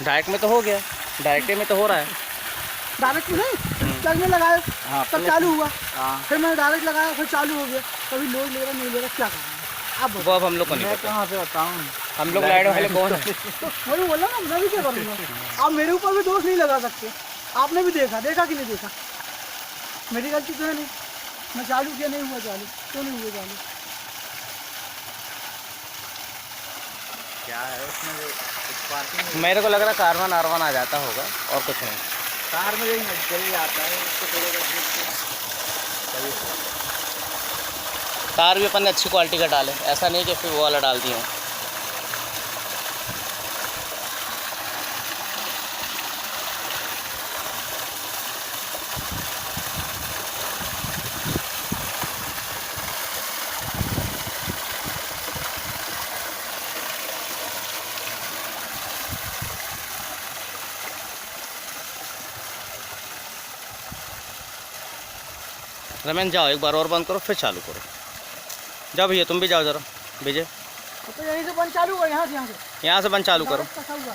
Direct में तो हो गया, डायरेक्ट में तो हो रहा है। डायरेक्ट में नहीं, लगने लगाया तब चालू हुआ, फिर मैंने डायरेक्ट लगाया फिर चालू हो गया। कभी लोड ले रहा नहीं ले रहा, क्या करना है अब वो अब हम लोग को नहीं मैं पता, कहाँ से बताऊँ, हम लोग लाइट वाले कौन है। तो वही बोला ना, मैं भी क्या करूँगा। आप मेरे ऊपर भी दोष नहीं लगा सकते, आपने भी देखा कि नहीं देखा, मेरी गलती तो है नहीं। मैं चालू किया, नहीं हुआ चालू, क्यों नहीं हुआ चालू। क्या है उसमें जो पार्किंग मेरे को लग रहा कार्बन आर्बन आ जाता होगा और कुछ नहीं। कार में यही चल आता है उसको थोड़ा तार भी अपन ने अच्छी क्वालिटी का डाले, ऐसा नहीं कि फिर वो वाला डाल दिया हूँ। रमेन जाओ, एक बार और बंद करो फिर चालू करो। जाओ भैया, तुम भी जाओ ज़रा विजय, तो यहीं से बंद चालू हुआ, यहाँ से यहाँ से बंद चालू करो। डायरेक्ट कसा हुआ।